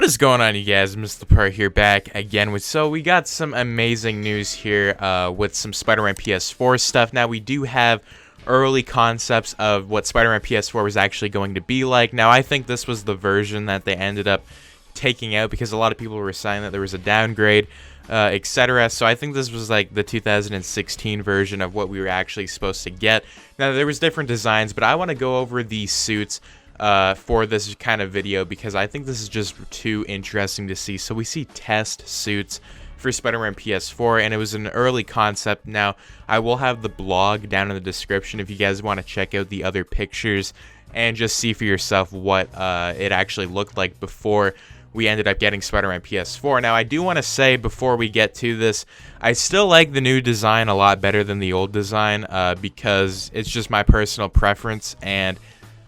What is going on, you guys? MissedThePart here, back again with we got some amazing news here with some Spider-Man PS4 stuff. Now we do have early concepts of what Spider-Man PS4 was actually going to be like. Now I think this was the version that they ended up taking out because a lot of people were saying that there was a downgrade, etc. So I think this was like the 2016 version of what we were actually supposed to get. Now there was different designs, but I want to go over the suits for this kind of video because I think this is just too interesting to see. So we see test suits for Spider-Man PS4, and it was an early concept. Now I will have the blog down in the description if you guys want to check out the other pictures and just see for yourself what it actually looked like before we ended up getting Spider-Man PS4. Now I do want to say before we get to this, I still like the new design a lot better than the old design because it's just my personal preference, and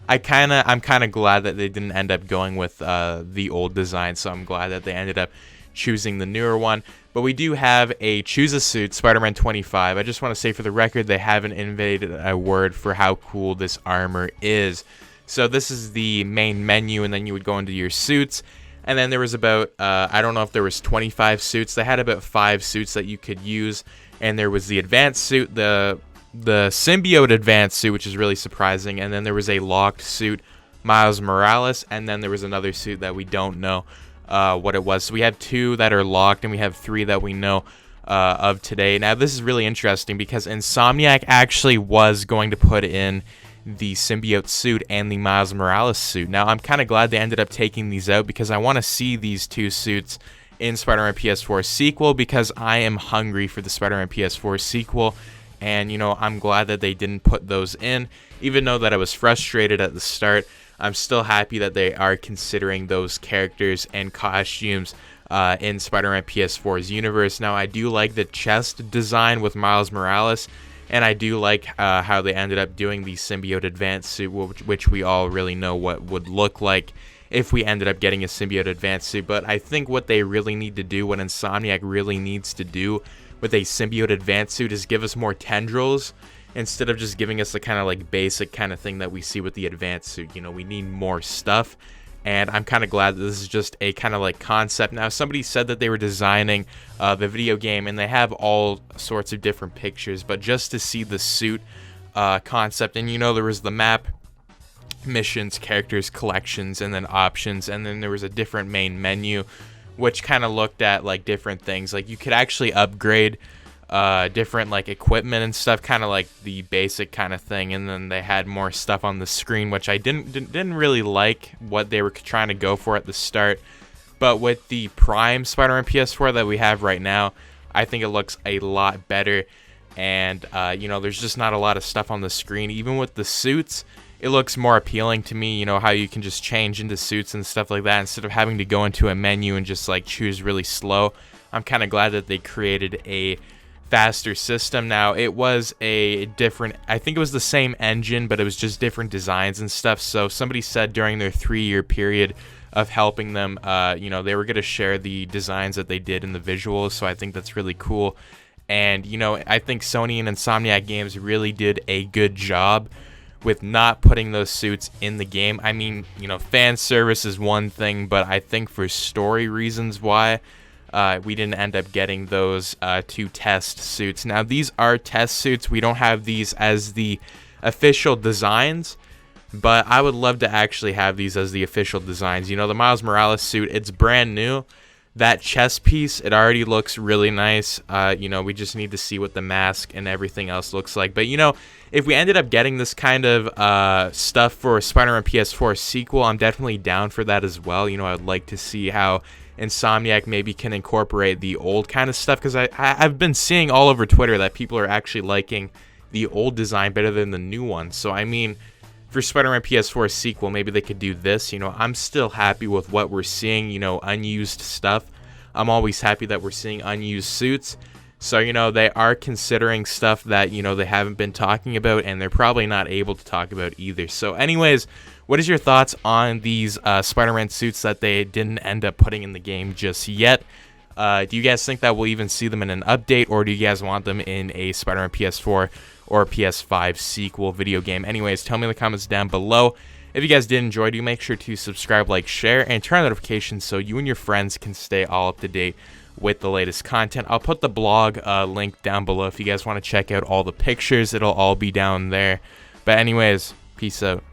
I'm kind of glad that they didn't end up going with the old design, so I'm glad that they ended up choosing the newer one. But we do have a choose a suit, Spider-Man 25. I just want to say for the record, they haven't invented a word for how cool this armor is. So this is the main menu, and then you would go into your suits. And then there was about, I don't know if there was 25 suits. They had about 5 suits that you could use. And there was the advanced suit, the symbiote advanced suit, which is really surprising, and then there was a locked suit, Miles Morales, and then there was another suit that we don't know what it was. So we have 2 that are locked, and we have 3 that we know of today. Now this is really interesting because Insomniac actually was going to put in the symbiote suit and the Miles Morales suit. Now I'm kind of glad they ended up taking these out because I want to see these 2 suits in Spider-Man PS4 sequel because I am hungry for the Spider-Man PS4 sequel. And, you know, I'm glad that they didn't put those in. Even though that I was frustrated at the start, I'm still happy that they are considering those characters and costumes in Spider-Man PS4's universe. Now, I do like the chest design with Miles Morales, and I do like how they ended up doing the symbiote advanced suit, which we all really know what would look like if we ended up getting a symbiote advanced suit. But I think what they really need to do, what Insomniac really needs to do with a symbiote advanced suit, is give us more tendrils instead of just giving us the kind of like basic kind of thing that we see with the advanced suit. You know, we need more stuff, and I'm kind of glad that this is just a kind of like concept. Now somebody said that they were designing the video game, and they have all sorts of different pictures, but just to see the suit concept, and you know, there was the map, missions, characters, collections, and then options, and then there was a different main menu which kind of looked at like different things. Like you could actually upgrade different like equipment and stuff, kind of like the basic kind of thing. And then they had more stuff on the screen, which I didn't really like what they were trying to go for at the start. But with the Prime Spider-Man PS4 that we have right now, I think it looks a lot better. And you know, there's just not a lot of stuff on the screen. Even with the suits, it looks more appealing to me, you know, how you can just change into suits and stuff like that instead of having to go into a menu and just like choose really slow. I'm kind of glad that they created a faster system. Now it was a different, I think it was the same engine, but it was just different designs and stuff. So somebody said during their 3-year period of helping them, you know, they were going to share the designs that they did in the visuals. So I think that's really cool. And, you know, I think Sony and Insomniac Games really did a good job with not putting those suits in the game. I mean, you know, fan service is one thing, but I think for story reasons why we didn't end up getting those 2 test suits. Now, these are test suits. We don't have these as the official designs, but I would love to actually have these as the official designs. You know, the Miles Morales suit, it's brand new. That chest piece, it already looks really nice. You know, we just need to see what the mask and everything else looks like. But, you know, if we ended up getting this kind of stuff for Spider-Man PS4 sequel, I'm definitely down for that as well. You know, I'd like to see how Insomniac maybe can incorporate the old kind of stuff, because I've been seeing all over Twitter that people are actually liking the old design better than the new one. So, I mean, for Spider-Man PS4 sequel, maybe they could do this. You know, I'm still happy with what we're seeing, you know, unused stuff. I'm always happy that we're seeing unused suits. So, you know, they are considering stuff that, you know, they haven't been talking about, and they're probably not able to talk about either. So anyways, what is your thoughts on these Spider-Man suits that they didn't end up putting in the game just yet? Do you guys think that we'll even see them in an update, or do you guys want them in a Spider-Man PS4 or PS5 sequel video game? Anyways, tell me in the comments down below. If you guys did enjoy, do make sure to subscribe, like, share, and turn on notifications so you and your friends can stay all up to date with the latest content. I'll put the blog link down below if you guys want to check out all the pictures. It'll all be down there. But anyways, peace out.